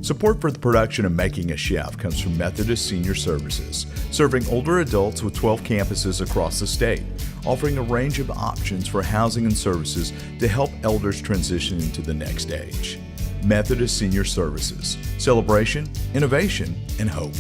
Support for the production of Making a Chef comes from Methodist Senior Services, serving older adults with 12 campuses across the state, offering a range of options for housing and services to help elders transition into the next age. Methodist Senior Services, celebration, innovation, and hope.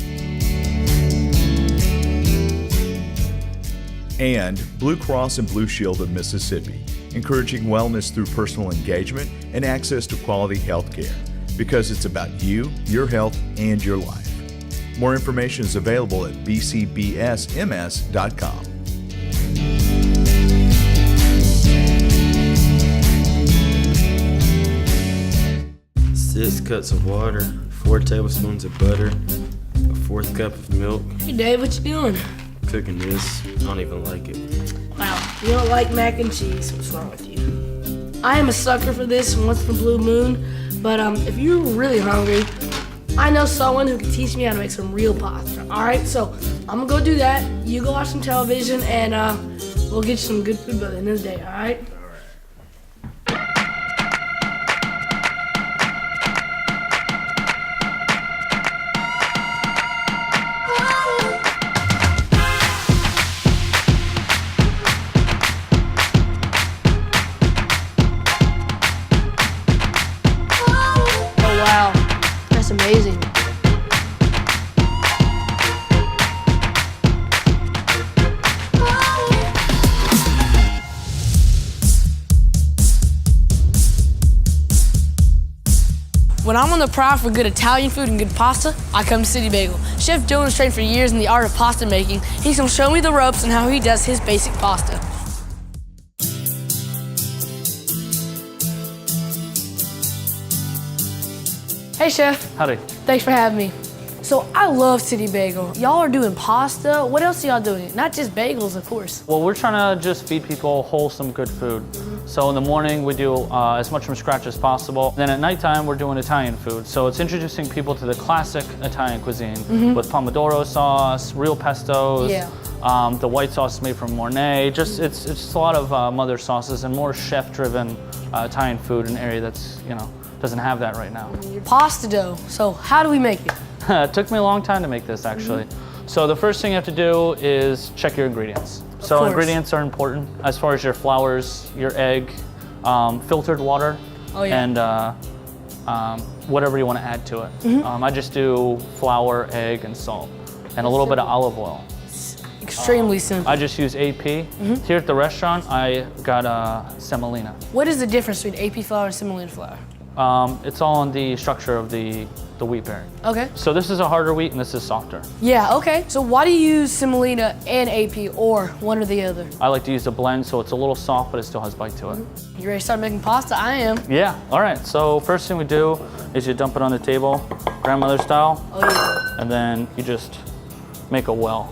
And Blue Cross and Blue Shield of Mississippi, encouraging wellness through personal engagement and access to quality health care, because it's about you, your health, and your life. More information is available at bcbsms.com. 6 cups of water, 4 tablespoons of butter, a 1/4 cup of milk. Hey Dave, what you doing? Cooking this, I don't even like it. Wow, you don't like mac and cheese. What's wrong with you? I am a sucker for this once in a blue moon, but if you're really hungry, I know someone who can teach me how to make some real pasta. All right, so I'm gonna go do that. You go watch some television, and we'll get you some good food by the end of the day. All right? Wow, that's amazing. When I'm on the prowl for good Italian food and good pasta, I come to City Bagel. Chef Dillon has trained for years in the art of pasta making. He's gonna show me the ropes and how he does his basic pasta. Hey Chef. Howdy. Thanks for having me. So I love City Bagel. Y'all are doing pasta. What else are y'all doing? Not just bagels, of course. Well, we're trying to just feed people wholesome, good food. So in the morning, we do as much from scratch as possible. Then at nighttime, we're doing Italian food. So it's introducing people to the classic Italian cuisine with pomodoro sauce, real pestos. Yeah. The white sauce is made from Mornay. It's just a lot of mother sauces and more chef-driven Italian food in an area that's, doesn't have that right now. Pasta dough. So how do we make it? It took me a long time to make this, actually. So the first thing you have to do is check your ingredients. So course. ingredients are important as far as your flours, your egg, filtered water, and whatever you want to add to it. I just do flour, egg, and salt, and a little bit of olive oil. Extremely simple. I just use AP. Here at the restaurant, I got semolina. What is the difference between AP flour and semolina flour? It's all in the structure of the wheat bearing. Okay. So this is a harder wheat and this is softer. Yeah, okay. So why do you use semolina and AP or one or the other? I like to use a blend so it's a little soft, but it still has bite to it. You ready to start making pasta? I am. Yeah, all right. So first thing we do is you dump it on the table, grandmother style, and then you just make a well.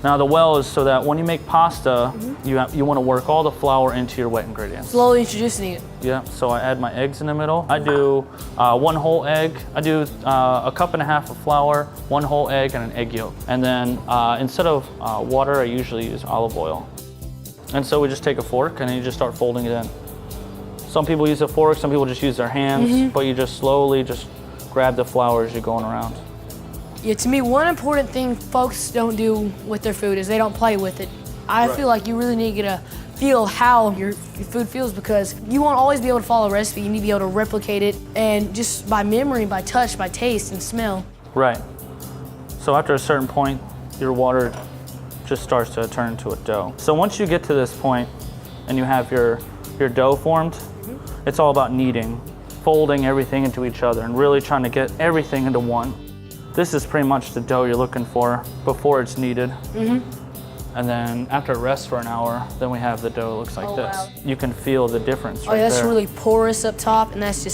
Now the well is so that when you make pasta, you want to work all the flour into your wet ingredients. Slowly introducing it. Yeah, so I add my eggs in the middle. I do 1 whole egg. I do a cup and a half of flour, 1 whole egg, and an egg yolk. And then instead of water, I usually use olive oil. And so we just take a fork and then you just start folding it in. Some people use a fork, some people just use their hands, but you just slowly just grab the flour as you're going around. Yeah, to me, one important thing folks don't do with their food is they don't play with it. I feel like you really need to get a feel how your food feels, because you won't always be able to follow a recipe. You need to be able to replicate it, and just by memory, by touch, by taste and smell. Right. So after a certain point, your water just starts to turn into a dough. So once you get to this point and you have your dough formed, it's all about kneading, folding everything into each other and really trying to get everything into one. This is pretty much the dough you're looking for before it's kneaded. And then after it rests for an hour, then we have the dough. It looks like this. Wow. You can feel the difference right that's there. really porous up top, and that's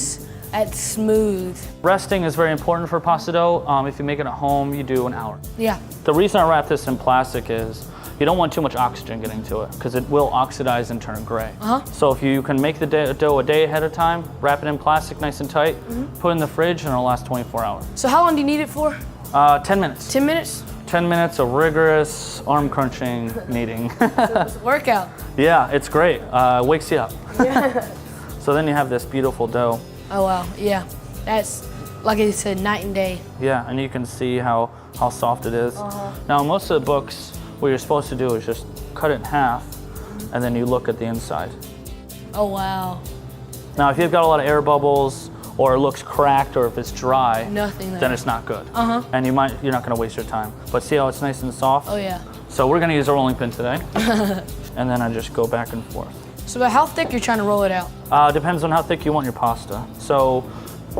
smooth. Resting is very important for pasta dough. If you make it at home, you do an hour. Yeah. The reason I wrap this in plastic is you don't want too much oxygen getting to it because it will oxidize and turn gray. So if you can make the dough a day ahead of time, wrap it in plastic nice and tight, put it in the fridge, and it'll last 24 hours. So how long do you need it for? 10 minutes. 10 minutes? 10 minutes of rigorous arm crunching kneading. It's a workout. Yeah, it's great. Wakes you up. So then you have this beautiful dough. Oh wow, yeah. That's like I said, night and day. Yeah, and you can see how soft it is. Now, most of the books, what you're supposed to do is just cut it in half, and then you look at the inside. Oh, wow. Now, if you've got a lot of air bubbles, or it looks cracked, or if it's dry, Nothing there. then it's not good. And you're not gonna waste your time. But see how it's nice and soft? Oh, yeah. So we're gonna use a rolling pin today. And then I just go back and forth. So about how thick you're trying to roll it out? Depends on how thick you want your pasta. So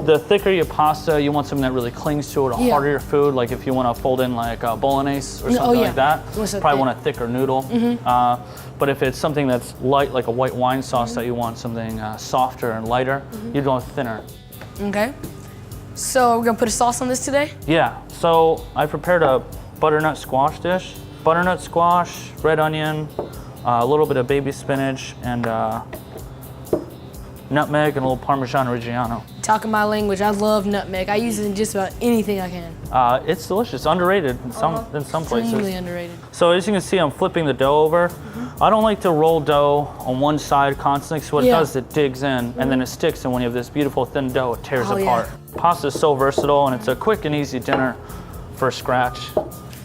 the thicker your pasta, you want something that really clings to it, or harder your food. Like if you want to fold in like bolognese or something like that, you probably want a thicker noodle. But if it's something that's light, like a white wine sauce that you want something softer and lighter, you'd go thinner. Okay. So we're gonna put a sauce on this today? Yeah, so I prepared a butternut squash dish. Butternut squash, red onion, a little bit of baby spinach, and nutmeg and a little Parmesan Reggiano. Talking my language, I love nutmeg. I use it in just about anything I can. It's delicious, underrated in some places. Extremely underrated. So as you can see, I'm flipping the dough over. I don't like to roll dough on one side constantly, because what it does is it digs in, and then it sticks, and when you have this beautiful thin dough, it tears apart. Pasta is so versatile, and it's a quick and easy dinner for scratch.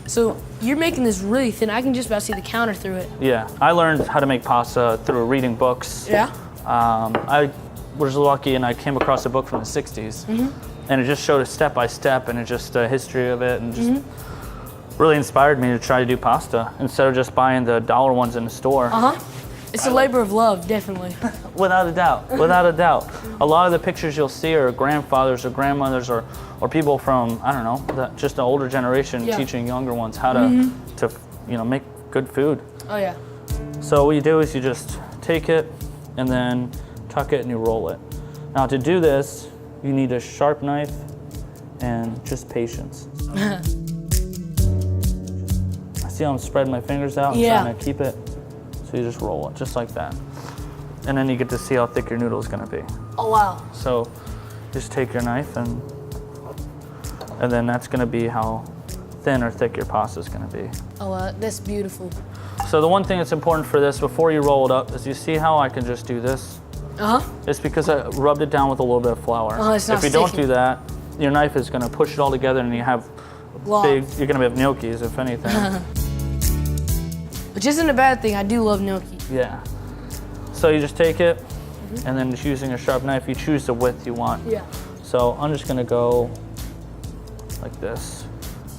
So you're making this really thin. I can just about see the counter through it. Yeah, I learned how to make pasta through reading books. Yeah? I was lucky and I came across a book from the 60s, and it just showed it step by step, and it just a history of it, and just really inspired me to try to do pasta instead of just buying the dollar ones in the store. It's a labor of love, definitely. Without a doubt, without a doubt. A lot of the pictures you'll see are grandfathers or grandmothers or people from, I don't know, just the older generation teaching younger ones how to make good food. Oh yeah. So what you do is you just take it and then tuck it and you roll it. Now to do this, you need a sharp knife and just patience. I see how I'm spreading my fingers out and trying to keep it. So you just roll it, just like that. And then you get to see how thick your noodle is gonna be. Oh wow. So just take your knife and then that's gonna be how thin or thick your pasta is gonna be. Oh, that's beautiful. So the one thing that's important for this before you roll it up is you see how I can just do this? It's because I rubbed it down with a little bit of flour. It's not if you don't sticky. do that, your knife is gonna push it all together and you have you're gonna have gnocchis if anything. Which isn't a bad thing. I do love gnocchi. Yeah. So you just take it and then just using a sharp knife, you choose the width you want. Yeah. So I'm just gonna go like this.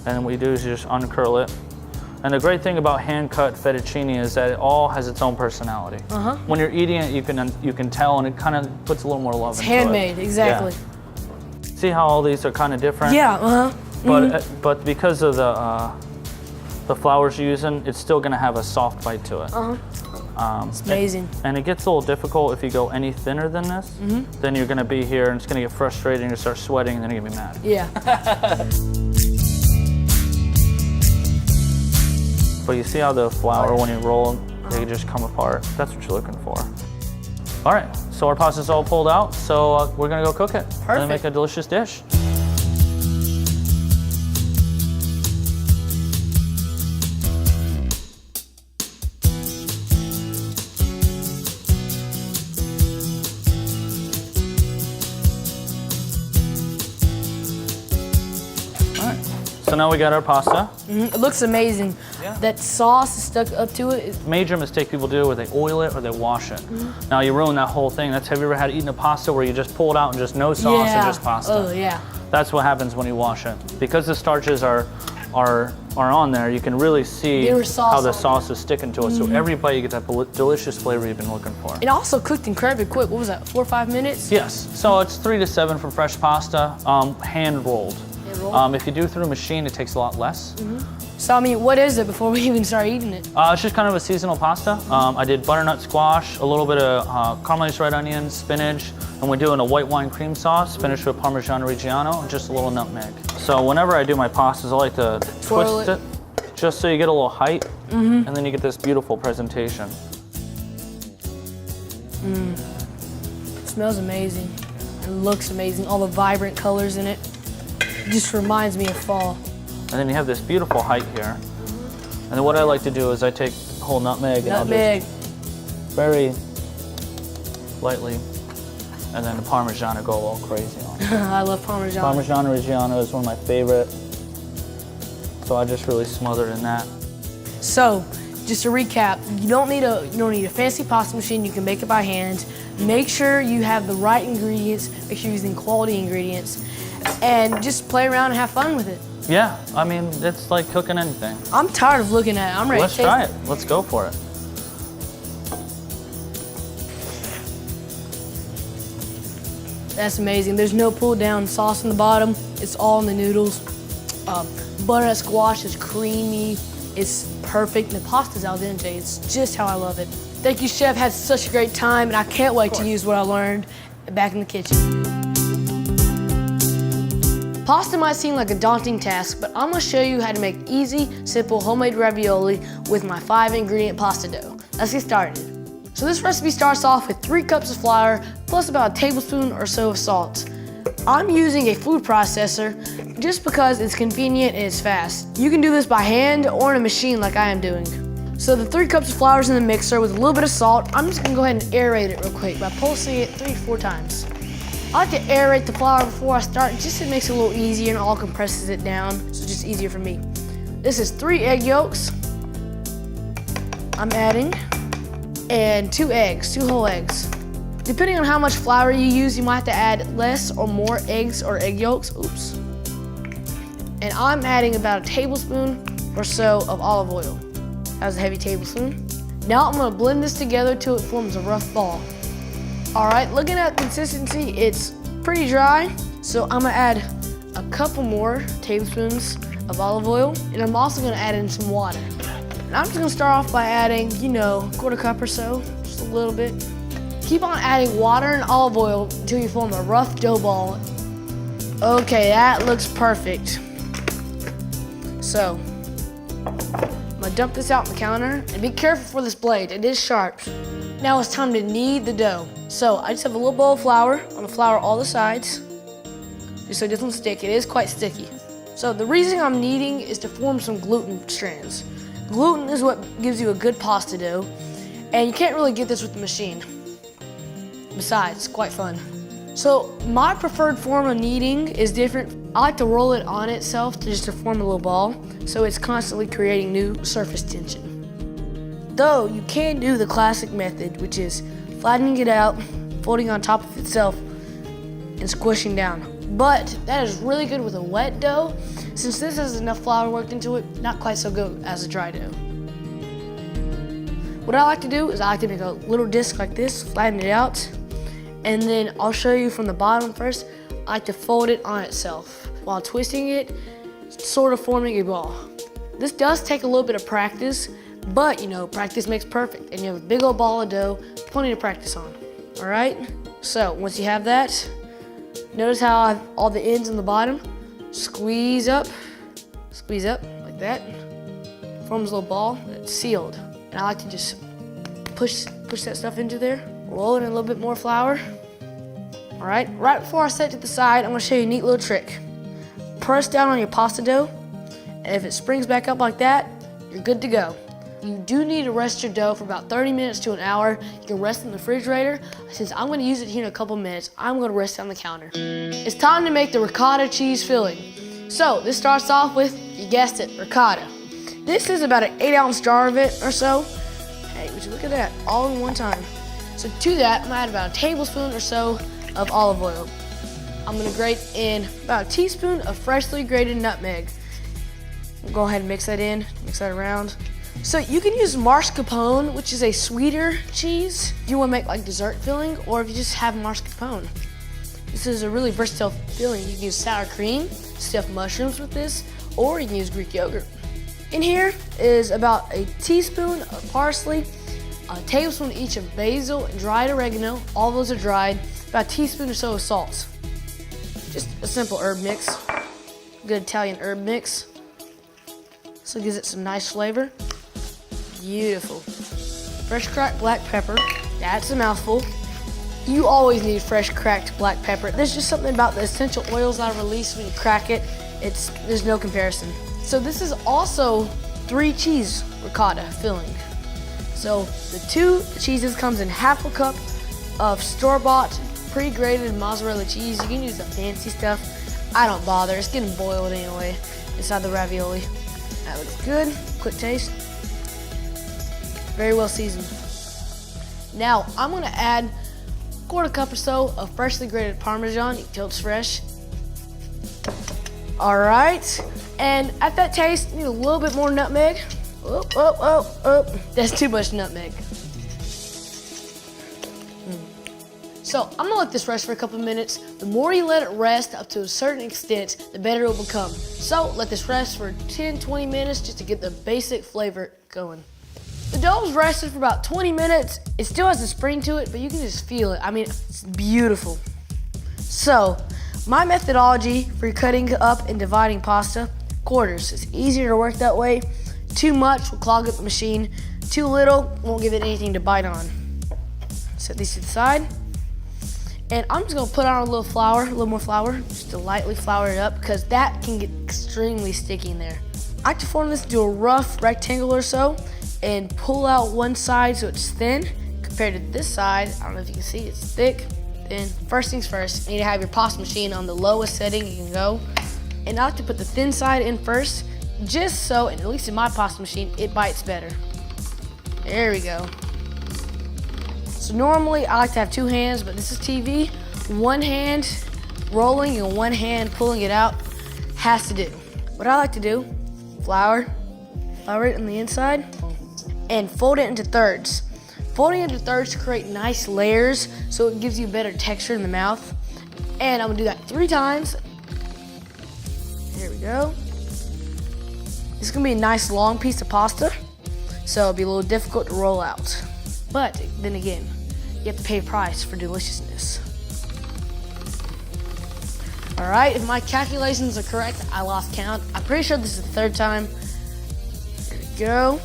And then what you do is you just uncurl it. And the great thing about hand-cut fettuccine is that it all has its own personality. When you're eating it, you can tell, and it kind of puts a little more love into it. It's handmade, exactly. Yeah. See how all these are kind of different? Yeah, But because of the flours you're using, it's still gonna have a soft bite to it. It's amazing. And it gets a little difficult if you go any thinner than this. Then you're gonna be here and it's gonna get frustrating, you start sweating, and then you're gonna be mad. Yeah. But you see how the flour, when you roll them, they just come apart. That's what you're looking for. All right, so our pasta's all pulled out, so we're gonna go cook it. Perfect. And make a delicious dish. So now we got our pasta. It looks amazing. Yeah. That sauce is stuck up to it. Major mistake people do is they oil it or they wash it. Now you ruin that whole thing. Have you ever had eaten a pasta where you just pull it out and just no sauce and just pasta? Oh yeah. That's what happens when you wash it. Because the starches are on there, you can really see how the sauce is sticking to it. So every bite you get that delicious flavor you've been looking for. It also cooked incredibly quick. What was that, 4 or 5 minutes? Yes, so it's 3 to 7 for fresh pasta, hand rolled. If you do through a machine, it takes a lot less. So I mean, what is it before we even start eating it? It's just kind of a seasonal pasta. I did butternut squash, a little bit of caramelized red onion, spinach, and we're doing a white wine cream sauce, finished with Parmesan Reggiano, and just a little nutmeg. So whenever I do my pastas, I like to twist it, just so you get a little height, and then you get this beautiful presentation. It smells amazing. It looks amazing. All the vibrant colors in it. It just reminds me of fall. And then you have this beautiful height here. And then what I like to do is I take whole nutmeg and I'll just very lightly, and then the Parmesan will go a little crazy on it. I love Parmesan. Parmesan Reggiano is one of my favorite. So I just really smothered in that. So, just to recap, you don't need a fancy pasta machine. You can make it by hand. Make sure you have the right ingredients. Make sure you're using quality ingredients, and just play around and have fun with it. Yeah, I mean, it's like cooking anything. I'm tired of looking at it. I'm ready Let's to taste try it. Let's go for it. That's amazing. There's no pulled down sauce in the bottom. It's all in the noodles. Butternut squash is creamy. It's perfect. The pasta's al dente. It's just how I love it. Thank you, Chef. Had such a great time, and I can't wait to use what I learned back in the kitchen. Pasta might seem like a daunting task, but I'm gonna show you how to make easy, simple homemade ravioli with my 5-ingredient pasta dough. Let's get started. So this recipe starts off with 3 cups of flour, plus about a tablespoon or so of salt. I'm using a food processor just because it's convenient and it's fast. You can do this by hand or in a machine like I am doing. So the 3 cups of flour is in the mixer with a little bit of salt. I'm just gonna go ahead and aerate it real quick by pulsing it 3 to 4 times. I like to aerate the flour before I start, just so it makes it a little easier and all compresses it down, so it's just easier for me. This is 3 egg yolks I'm adding, and 2 eggs, 2 whole eggs. Depending on how much flour you use, you might have to add less or more eggs or egg yolks. Oops. And I'm adding about a tablespoon or so of olive oil. That was a heavy tablespoon. Now I'm gonna blend this together till it forms a rough ball. All right, looking at consistency, it's pretty dry. So I'm gonna add a couple more tablespoons of olive oil, and I'm also gonna add in some water. And I'm just gonna start off by adding, a quarter cup or so, just a little bit. Keep on adding water and olive oil until you form a rough dough ball. Okay, that looks perfect. So, I'm gonna dump this out on the counter, and be careful for this blade, it is sharp. Now it's time to knead the dough. So I just have a little bowl of flour. I'm gonna flour all the sides, just so it doesn't stick. It is quite sticky. So the reason I'm kneading is to form some gluten strands. Gluten is what gives you a good pasta dough, and you can't really get this with the machine. Besides, it's quite fun. So my preferred form of kneading is different. I like to roll it on itself just to form a little ball, so it's constantly creating new surface tension. Though you can do the classic method, which is flattening it out, folding on top of itself, and squishing down. But that is really good with a wet dough. Since this has enough flour worked into it, not quite so good as a dry dough. What I like to do is I like to make a little disc like this, flatten it out, and then I'll show you from the bottom first. I like to fold it on itself while twisting it, sort of forming a ball. This does take a little bit of practice, but practice makes perfect, and you have a big old ball of dough, plenty to practice on. All right? So once you have that, notice how I have all the ends on the bottom. Squeeze up like that. Forms a little ball. It's sealed. And I like to just push that stuff into there. Roll in a little bit more flour. All right. Right before I set it to the side, I'm gonna show you a neat little trick. Press down on your pasta dough, and if it springs back up like that, you're good to go. You do need to rest your dough for about 30 minutes to an hour. You can rest in the refrigerator. Since I'm gonna use it here in a couple minutes, I'm gonna rest it on the counter. It's time to make the ricotta cheese filling. So this starts off with, you guessed it, ricotta. This is about an 8-ounce jar of it or so. Hey, would you look at that, all in one time. So to that, I'm gonna add about a tablespoon or so of olive oil. I'm gonna grate in about a teaspoon of freshly grated nutmeg. We'll go ahead and mix that in, mix that around. So you can use mascarpone, which is a sweeter cheese, if you want to make like dessert filling, or if you just have mascarpone. This is a really versatile filling. You can use sour cream, stuffed mushrooms with this, or you can use Greek yogurt. In here is about a teaspoon of parsley, a tablespoon each of basil and dried oregano. All those are dried. About a teaspoon or so of salt. Just a simple herb mix, good Italian herb mix. So it gives it some nice flavor. Beautiful. Fresh cracked black pepper. That's a mouthful. You always need fresh cracked black pepper. There's just something about the essential oils that are released when you crack it. There's no comparison. So this is also 3 cheese ricotta filling. So the 2 cheeses comes in half a cup of store-bought pre-grated mozzarella cheese. You can use the fancy stuff. I don't bother, it's getting boiled anyway inside the ravioli. That looks good. Quick taste. Very well seasoned. Now, I'm gonna add a quarter cup or so of freshly grated Parmesan until it's fresh. All right, and at that taste, you need a little bit more nutmeg. That's too much nutmeg. So I'm gonna let this rest for a couple of minutes. The more you let it rest up to a certain extent, the better it will become. So let this rest for 10, 20 minutes just to get the basic flavor going. The dough's rested for about 20 minutes. It still has a spring to it, but you can just feel it. I mean, it's beautiful. So, my methodology for cutting up and dividing pasta, quarters. It's easier to work that way. Too much will clog up the machine. Too little won't give it anything to bite on. Set these to the side. And I'm just gonna put on a little flour, a little more flour, just to lightly flour it up because that can get extremely sticky in there. I like to form this into a rough rectangle or so and pull out one side so it's thin compared to this side. I don't know if you can see, it's thick. Then first things first, you need to have your pasta machine on the lowest setting you can go. And I like to put the thin side in first, just so, at least in my pasta machine, it bites better. There we go. So normally I like to have two hands, but this is TV. One hand rolling and one hand pulling it out has to do. What I like to do, flour it on the inside and fold it into thirds. Folding it into thirds to create nice layers so it gives you better texture in the mouth. And I'm gonna do that 3 times. There we go. This is gonna be a nice long piece of pasta, so it'll be a little difficult to roll out. But then again, you have to pay a price for deliciousness. All right, if my calculations are correct, I lost count. I'm pretty sure this is the 3rd time. There we go.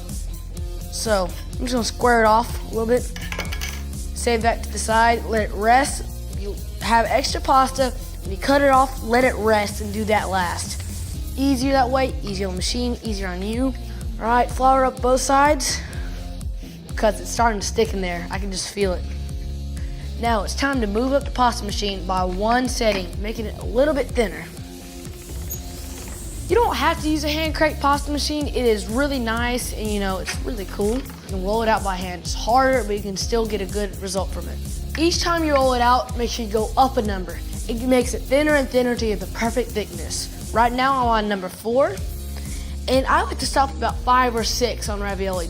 So I'm just gonna square it off a little bit. Save that to the side, let it rest. If you have extra pasta, when you cut it off, let it rest and do that last. Easier that way, easier on the machine, easier on you. All right, flour up both sides because it's starting to stick in there. I can just feel it. Now it's time to move up the pasta machine by 1 setting, making it a little bit thinner. You don't have to use a hand cranked pasta machine. It is really nice and it's really cool. You can roll it out by hand. It's harder, but you can still get a good result from it. Each time you roll it out, make sure you go up a number. It makes it thinner and thinner to get the perfect thickness. Right now I'm on number 4, and I like to stop about 5 or 6 on ravioli.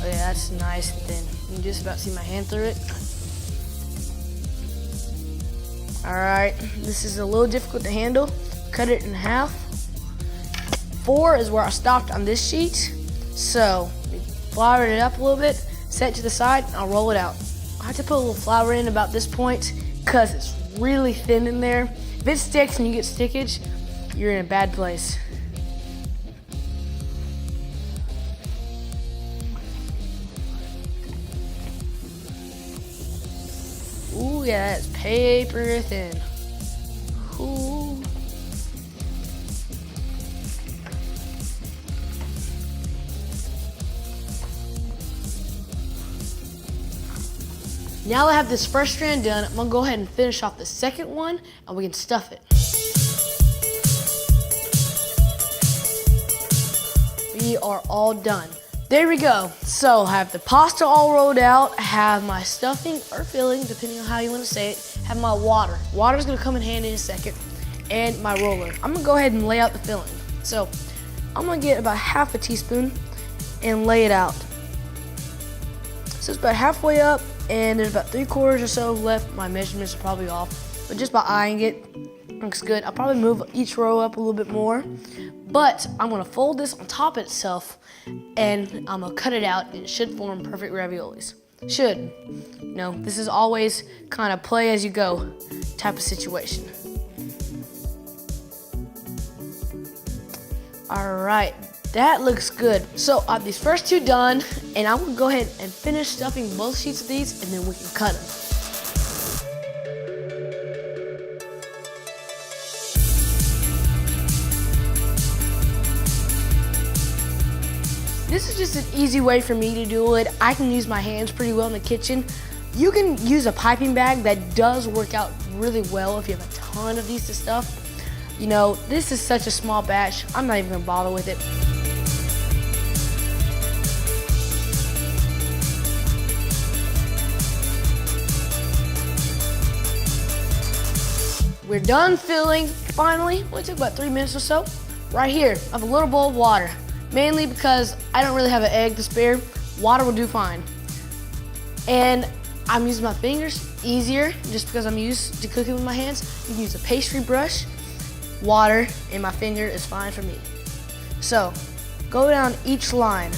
Oh yeah, that's nice and thin. You can just about see my hand through it. All right, this is a little difficult to handle. Cut it in half. 4 is where I stopped on this sheet. So, flour it up a little bit, set it to the side, and I'll roll it out. I have to put a little flour in about this point because it's really thin in there. If it sticks and you get stickage, you're in a bad place. Ooh, yeah, that's paper thin. Ooh. Now that I have this first strand done, I'm gonna go ahead and finish off the second one and we can stuff it. We are all done. There we go. So I have the pasta all rolled out, I have my stuffing or filling, depending on how you want to say it, have my water. Water's gonna come in handy in a second, and my roller. I'm gonna go ahead and lay out the filling. So I'm gonna get about half a teaspoon and lay it out. So it's about halfway up, and there's about 3/4 or so left. My measurements are probably off, but just by eyeing it, looks good. I'll probably move each row up a little bit more, but I'm gonna fold this on top of itself, and I'm gonna cut it out, and it should form perfect raviolis. Should. This is always kind of play as you go type of situation. All right. That looks good. So I have these first 2 done, and I'm gonna go ahead and finish stuffing both sheets of these, and then we can cut them. this is just an easy way for me to do it. I can use my hands pretty well in the kitchen. You can use a piping bag that does work out really well if you have a ton of these to stuff. You know, this is such a small batch, I'm not even gonna bother with it. We're done filling, finally. Only took about 3 minutes or so. Right here, I have a little bowl of water, mainly because I don't really have an egg to spare. Water will do fine. And I'm using my fingers, easier, just because I'm used to cooking with my hands. You can use a pastry brush, water, and my finger is fine for me. So, go down each line.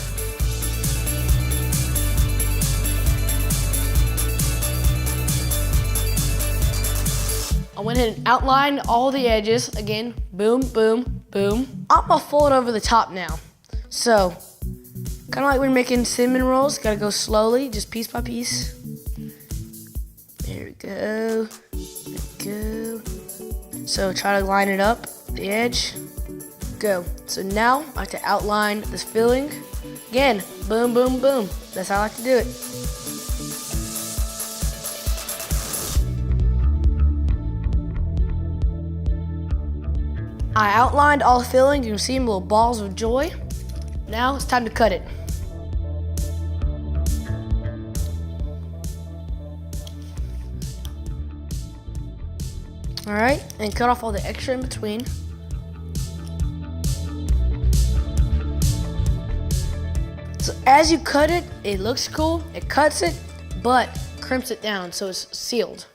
I went ahead and outlined all the edges. Again, boom, boom, boom. I'm gonna fold over the top now. So, kind of like we're making cinnamon rolls, gotta go slowly, just piece by piece. There we go, there we go. So try to line it up, the edge, go. So now I have to outline this filling. Again, boom, boom, boom. That's how I like to do it. I outlined all the filling. You can see them little balls of joy. Now it's time to cut it. All right, and cut off all the extra in between. So as you cut it, it looks cool, it cuts it, but crimps it down so it's sealed.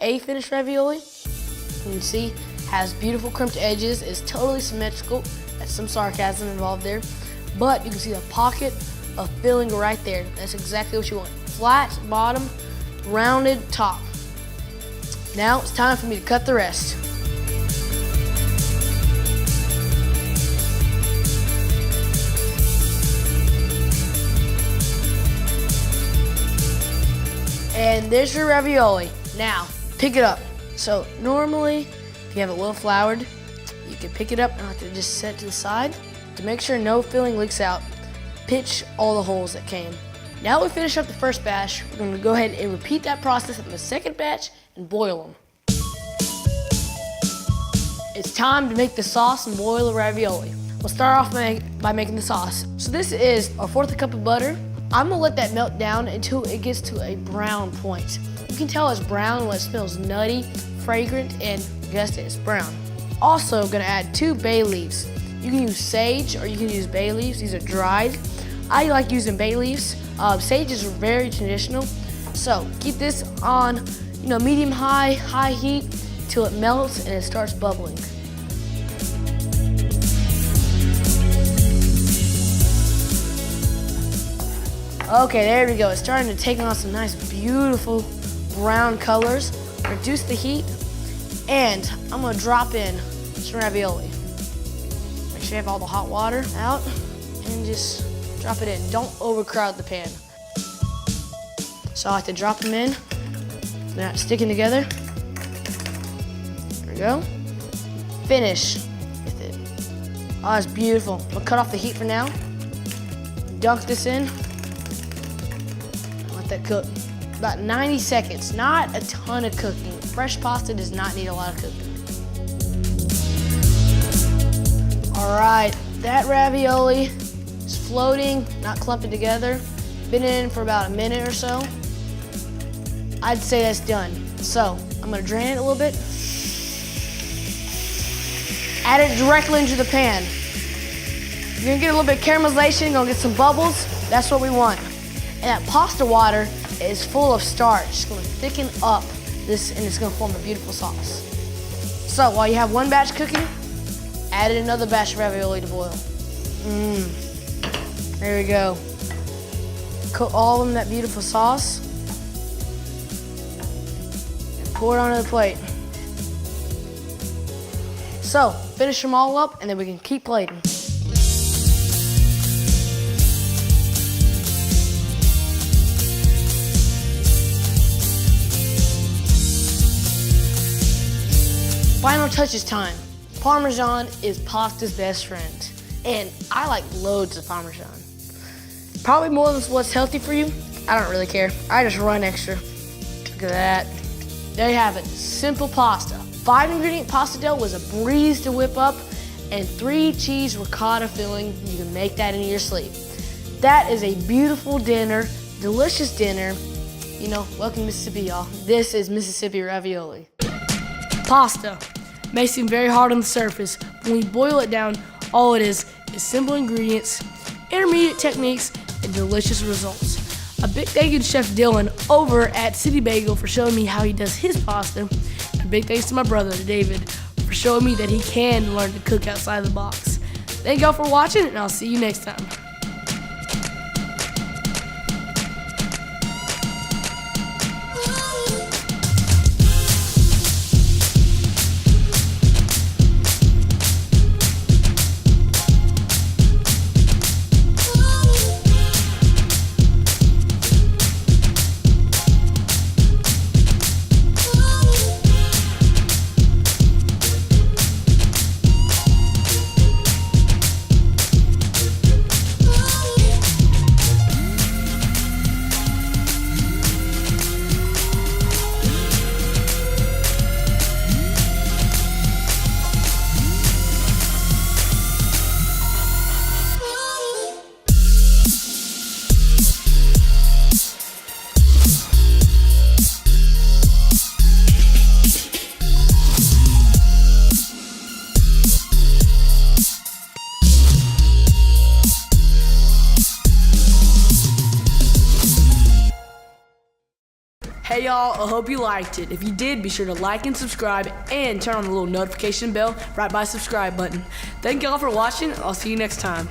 A finished ravioli, you can see, has beautiful crimped edges, is totally symmetrical. That's some sarcasm involved there. But you can see the pocket of filling right there. That's exactly what you want. Flat bottom, rounded top. Now it's time for me to cut the rest. And there's your ravioli. Now, pick it up. So normally, if you have it well floured, you can pick it up and have to just set it to the side. To make sure no filling leaks out, pitch all the holes that came. Now we finish up the first batch, we're gonna go ahead and repeat that process in the second batch and boil them. It's time to make the sauce and boil the ravioli. We'll start off by making the sauce. So this is a 1/4 cup of butter. I'm gonna let that melt down until it gets to a brown point. You can tell it's brown when it smells nutty, fragrant, and guess it's brown. Also gonna add 2 bay leaves. You can use sage or you can use bay leaves. These are dried. I like using bay leaves. Sage is very traditional. So keep this on, medium high heat till it melts and it starts bubbling. Okay, there we go. It's starting to take on some nice, beautiful brown colors. Reduce the heat, and I'm gonna drop in some ravioli. Make sure you have all the hot water out, and just drop it in. Don't overcrowd the pan. So I like to drop them in. They're not sticking together. There we go. Finish with it. Oh, it's beautiful. I'm gonna cut off the heat for now. Dunk this in. Let that cook. About 90 seconds, not a ton of cooking. Fresh pasta does not need a lot of cooking. All right, that ravioli is floating, not clumping together. Been in for about a minute or so. I'd say that's done. So I'm gonna drain it a little bit. Add it directly into the pan. You're gonna get a little bit of caramelization, gonna get some bubbles. That's what we want. And that pasta water is full of starch. It's gonna thicken up this and it's gonna form a beautiful sauce. So while you have one batch cooking, add in another batch of ravioli to boil. There we go. Coat all of them in that beautiful sauce. And pour it onto the plate. So finish them all up and then we can keep plating. Final touches time. Parmesan is pasta's best friend. And I like loads of Parmesan. Probably more than what's healthy for you. I don't really care. I just run extra. Look at that. There you have it. Simple pasta. 5-ingredient pasta dough was a breeze to whip up, and 3 cheese ricotta filling. You can make that in your sleep. That is a beautiful dinner, delicious dinner. You know, welcome to Mississippi, y'all. This is Mississippi ravioli. Pasta may seem very hard on the surface, but when you boil it down, all it is simple ingredients, intermediate techniques, and delicious results. A big thank you to Chef Dillon over at City Bagel for showing me how he does his pasta. And a big thanks to my brother, David, for showing me that he can learn to cook outside the box. Thank y'all for watching, and I'll see you next time. Hey y'all, I hope you liked it. If you did, be sure to like and subscribe and turn on the little notification bell right by the subscribe button. Thank y'all for watching. I'll see you next time.